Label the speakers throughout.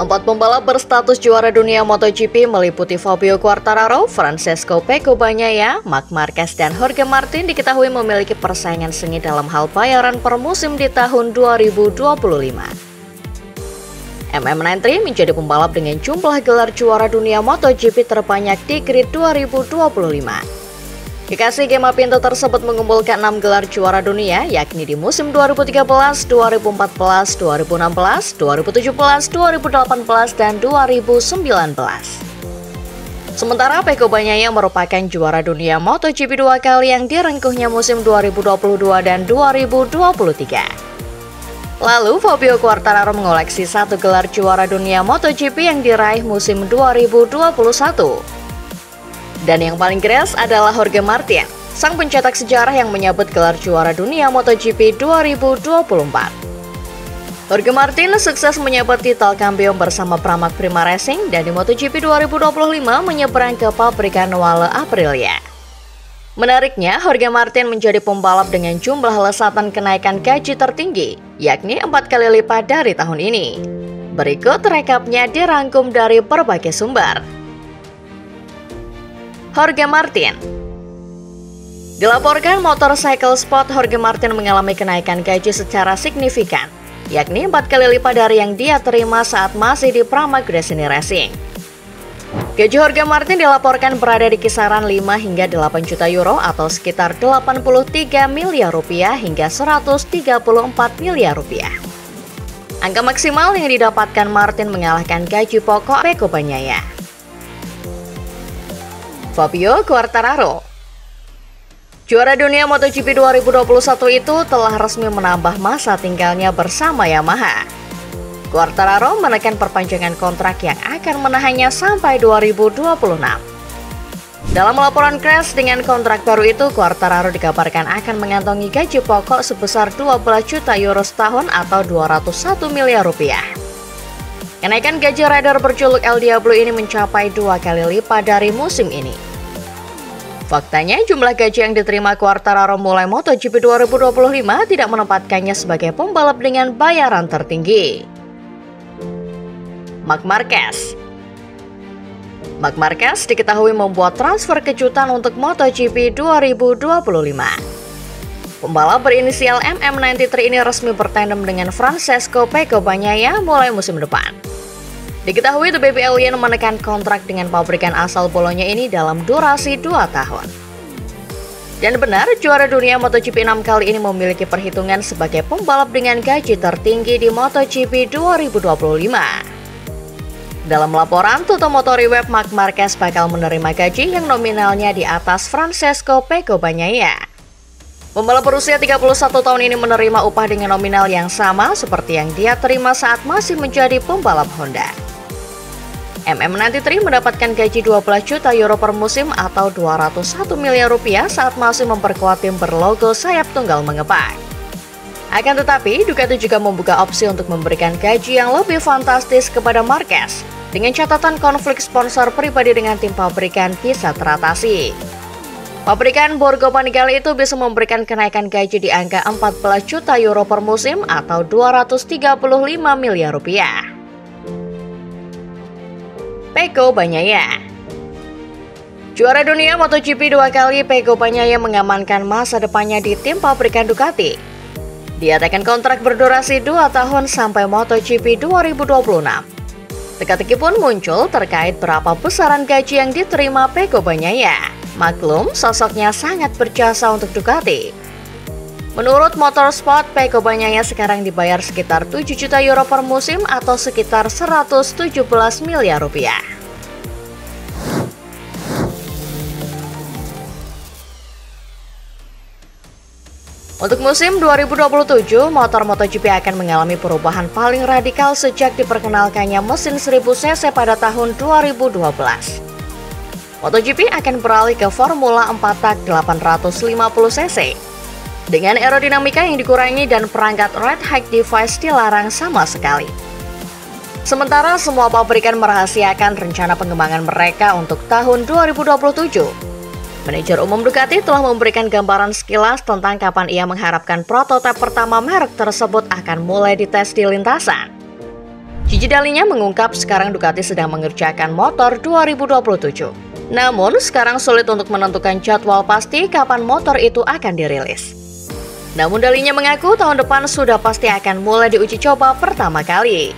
Speaker 1: Empat pembalap berstatus juara dunia MotoGP meliputi Fabio Quartararo, Francesco Pecco Bagnaia, Marc Marquez, dan Jorge Martin diketahui memiliki persaingan sengit dalam hal bayaran per musim di tahun 2025. MM93 menjadi pembalap dengan jumlah gelar juara dunia MotoGP terbanyak di grid 2025. Kekasih Gemma Pinto tersebut mengumpulkan 6 gelar juara dunia, yakni di musim 2013, 2014, 2016, 2017, 2018, dan 2019. Sementara Pecco Bagnaia merupakan juara dunia MotoGP 2 kali yang direngkuhnya musim 2022 dan 2023. Lalu Fabio Quartararo mengoleksi 1 gelar juara dunia MotoGP yang diraih musim 2021. Dan yang paling keras adalah Jorge Martin, sang pencetak sejarah yang menyabet gelar juara dunia MotoGP 2024. Jorge Martin sukses menyabet titel kampion bersama Pramac Prima Racing dan di MotoGP 2025 menyeberang ke pabrikan Wale Aprilia. Menariknya, Jorge Martin menjadi pembalap dengan jumlah lesatan kenaikan gaji tertinggi, yakni 4 kali lipat dari tahun ini. Berikut rekapnya dirangkum dari berbagai sumber. Jorge Martin. Dilaporkan Motorcycle Sport, Jorge Martin mengalami kenaikan gaji secara signifikan, yakni 4 kali lipat dari yang dia terima saat masih di Pramac Racing. Gaji Jorge Martin dilaporkan berada di kisaran 5 hingga 8 juta euro atau sekitar 83 miliar rupiah hingga 134 miliar rupiah. Angka maksimal yang didapatkan Martin mengalahkan gaji pokok Pecco Bagnaia. Fabio Quartararo. Juara dunia MotoGP 2021 itu telah resmi menambah masa tinggalnya bersama Yamaha. Quartararo menekan perpanjangan kontrak yang akan menahannya sampai 2026. Dalam laporan Crash dengan kontrak baru itu, Quartararo dikabarkan akan mengantongi gaji pokok sebesar 12 juta euro setahun atau 201 miliar rupiah. Kenaikan gaji rider berjuluk El Diablo ini mencapai 2 kali lipat dari musim ini. Faktanya, jumlah gaji yang diterima Quartararo mulai MotoGP 2025 tidak menempatkannya sebagai pembalap dengan bayaran tertinggi. Marc Marquez. Marc Marquez diketahui membuat transfer kejutan untuk MotoGP 2025. Pembalap berinisial MM93 ini resmi bertandem dengan Francesco Pecco Bagnaia mulai musim depan. Diketahui The Baby Alien menekan kontrak dengan pabrikan asal Bologna ini dalam durasi 2 tahun. Dan benar, juara dunia MotoGP 6 kali ini memiliki perhitungan sebagai pembalap dengan gaji tertinggi di MotoGP 2025. Dalam laporan Tutto Motori Web, Marc Marquez bakal menerima gaji yang nominalnya di atas Francesco Pecco Bagnaia. Pembalap berusia 31 tahun ini menerima upah dengan nominal yang sama seperti yang dia terima saat masih menjadi pembalap Honda. MM93 mendapatkan gaji 12 juta euro per musim atau 201 miliar rupiah saat masih memperkuat tim berlogo sayap tunggal mengepak. Akan tetapi, Ducati juga membuka opsi untuk memberikan gaji yang lebih fantastis kepada Marquez, dengan catatan konflik sponsor pribadi dengan tim pabrikan bisa teratasi. Pabrikan Borgo Panigale itu bisa memberikan kenaikan gaji di angka 14 juta euro per musim atau 235 miliar rupiah. Pecco Bagnaia. Juara dunia MotoGP 2 kali, Pecco Bagnaia mengamankan masa depannya di tim pabrikan Ducati. Dia tekan kontrak berdurasi 2 tahun sampai MotoGP 2026. Teka-teki pun muncul terkait berapa besaran gaji yang diterima Pecco Bagnaia. Maklum, sosoknya sangat berjasa untuk Ducati. Menurut Motorsport, Pecco Bagnaia sekarang dibayar sekitar 7 juta euro per musim atau sekitar 117 miliar rupiah. Untuk musim 2027, motor MotoGP akan mengalami perubahan paling radikal sejak diperkenalkannya mesin 1000 cc pada tahun 2012. MotoGP akan beralih ke Formula 4 tak 850 cc. Dengan aerodinamika yang dikurangi dan perangkat Red Hike Device dilarang sama sekali. Sementara semua pabrikan merahasiakan rencana pengembangan mereka untuk tahun 2027. Manajer umum Ducati telah memberikan gambaran sekilas tentang kapan ia mengharapkan prototipe pertama merek tersebut akan mulai dites di lintasan. Gigi Dall'Igna mengungkap sekarang Ducati sedang mengerjakan motor 2027. Namun, sekarang sulit untuk menentukan jadwal pasti kapan motor itu akan dirilis. Namun Dall'Igna mengaku tahun depan sudah pasti akan mulai diuji coba pertama kali.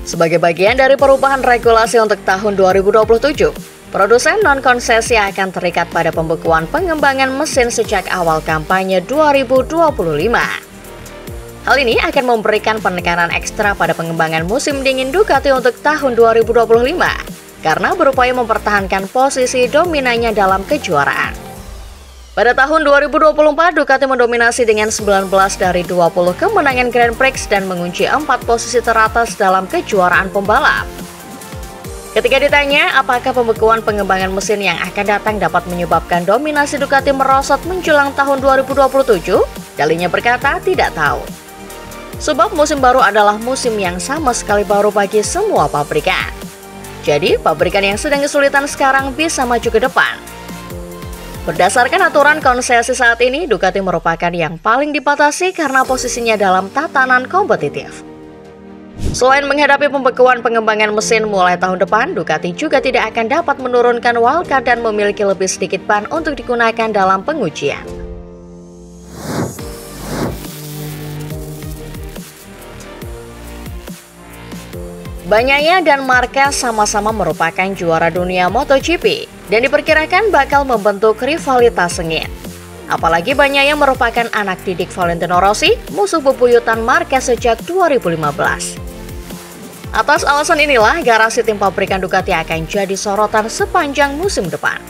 Speaker 1: Sebagai bagian dari perubahan regulasi untuk tahun 2027, produsen non-konsesi akan terikat pada pembekuan pengembangan mesin sejak awal kampanye 2025. Hal ini akan memberikan penekanan ekstra pada pengembangan musim dingin Ducati untuk tahun 2025 karena berupaya mempertahankan posisi dominannya dalam kejuaraan. Pada tahun 2024, Ducati mendominasi dengan 19 dari 20 kemenangan Grand Prix dan mengunci 4 posisi teratas dalam kejuaraan pembalap. Ketika ditanya apakah pembekuan pengembangan mesin yang akan datang dapat menyebabkan dominasi Ducati merosot menjelang tahun 2027, Dall'Igna berkata tidak tahu. Sebab musim baru adalah musim yang sama sekali baru bagi semua pabrikan. Jadi, pabrikan yang sedang kesulitan sekarang bisa maju ke depan. Berdasarkan aturan konsesi saat ini, Ducati merupakan yang paling dibatasi karena posisinya dalam tatanan kompetitif. Selain menghadapi pembekuan pengembangan mesin mulai tahun depan, Ducati juga tidak akan dapat menurunkan wildcard dan memiliki lebih sedikit ban untuk digunakan dalam pengujian. Bagnaia dan Marquez sama-sama merupakan juara dunia MotoGP dan diperkirakan bakal membentuk rivalitas sengit. Apalagi Bagnaia merupakan anak didik Valentino Rossi, musuh bebuyutan Marquez sejak 2015. Atas alasan inilah, garasi tim pabrikan Ducati akan jadi sorotan sepanjang musim depan.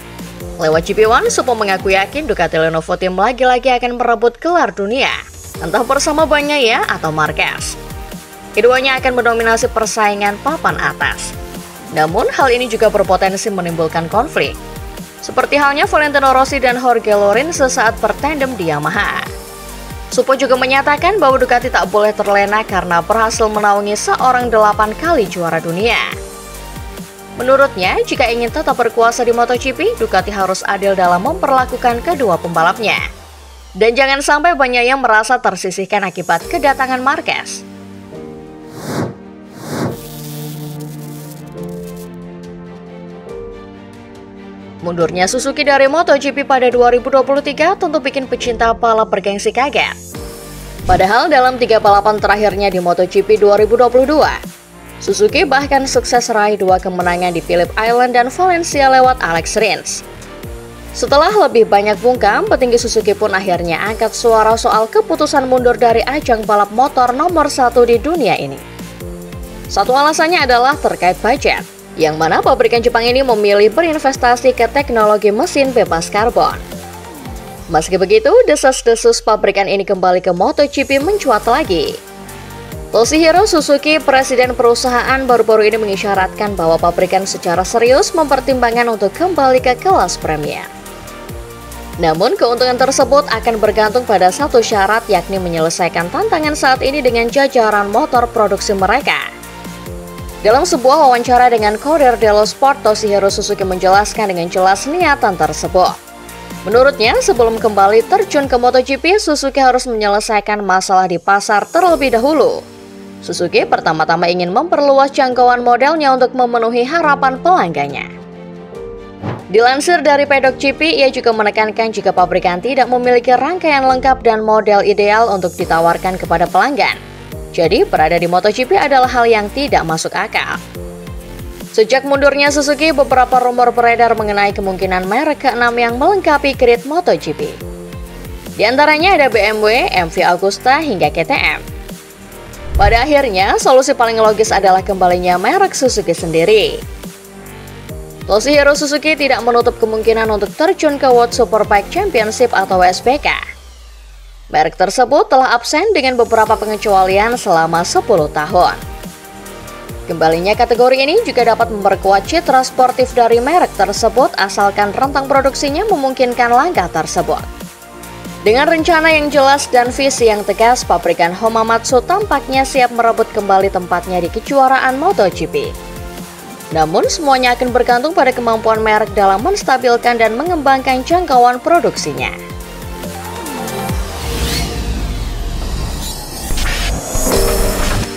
Speaker 1: Lewat GP1, Suppo mengaku yakin Ducati Lenovo Team lagi-lagi akan merebut gelar dunia, entah bersama Bagnaia atau Marquez. Keduanya akan mendominasi persaingan papan atas. Namun, hal ini juga berpotensi menimbulkan konflik. Seperti halnya Valentino Rossi dan Jorge Lorenzo sesaat bertandem di Yamaha. Suppo juga menyatakan bahwa Ducati tak boleh terlena karena berhasil menaungi seorang 8 kali juara dunia. Menurutnya, jika ingin tetap berkuasa di MotoGP, Ducati harus adil dalam memperlakukan kedua pembalapnya. Dan jangan sampai Bagnaia merasa tersisihkan akibat kedatangan Marquez. Mundurnya Suzuki dari MotoGP pada 2023 tentu bikin pecinta balap bergengsi kaget. Padahal dalam 3 balapan terakhirnya di MotoGP 2022, Suzuki bahkan sukses raih 2 kemenangan di Phillip Island dan Valencia lewat Alex Rins. Setelah lebih banyak bungkam, petinggi Suzuki pun akhirnya angkat suara soal keputusan mundur dari ajang balap motor nomor 1 di dunia ini. Satu alasannya adalah terkait budget, yang mana pabrikan Jepang ini memilih berinvestasi ke teknologi mesin bebas karbon. Meski begitu, desas-desus pabrikan ini kembali ke MotoGP mencuat lagi. Toshihiro Suzuki, presiden perusahaan, baru-baru ini mengisyaratkan bahwa pabrikan secara serius mempertimbangkan untuk kembali ke kelas premier. Namun, keuntungan tersebut akan bergantung pada satu syarat, yakni menyelesaikan tantangan saat ini dengan jajaran motor produksi mereka. Dalam sebuah wawancara dengan Corriere dello Sport, Toshihiro Suzuki menjelaskan dengan jelas niatan tersebut. Menurutnya, sebelum kembali terjun ke MotoGP, Suzuki harus menyelesaikan masalah di pasar terlebih dahulu. Suzuki pertama-tama ingin memperluas jangkauan modelnya untuk memenuhi harapan pelanggannya. Dilansir dari Paddock GP, ia juga menekankan jika pabrikan tidak memiliki rangkaian lengkap dan model ideal untuk ditawarkan kepada pelanggan. Jadi, berada di MotoGP adalah hal yang tidak masuk akal. Sejak mundurnya Suzuki, beberapa rumor beredar mengenai kemungkinan merek ke-6 yang melengkapi grid MotoGP. Di antaranya ada BMW, MV Agusta, hingga KTM. Pada akhirnya, solusi paling logis adalah kembalinya merek Suzuki sendiri. Toshihiro Suzuki tidak menutup kemungkinan untuk terjun ke World Superbike Championship atau WSBK. Merek tersebut telah absen dengan beberapa pengecualian selama 10 tahun. Kembalinya kategori ini juga dapat memperkuat citra sportif dari merek tersebut asalkan rentang produksinya memungkinkan langkah tersebut. Dengan rencana yang jelas dan visi yang tegas, pabrikan Hamamatsu tampaknya siap merebut kembali tempatnya di kejuaraan MotoGP. Namun semuanya akan bergantung pada kemampuan merek dalam menstabilkan dan mengembangkan jangkauan produksinya.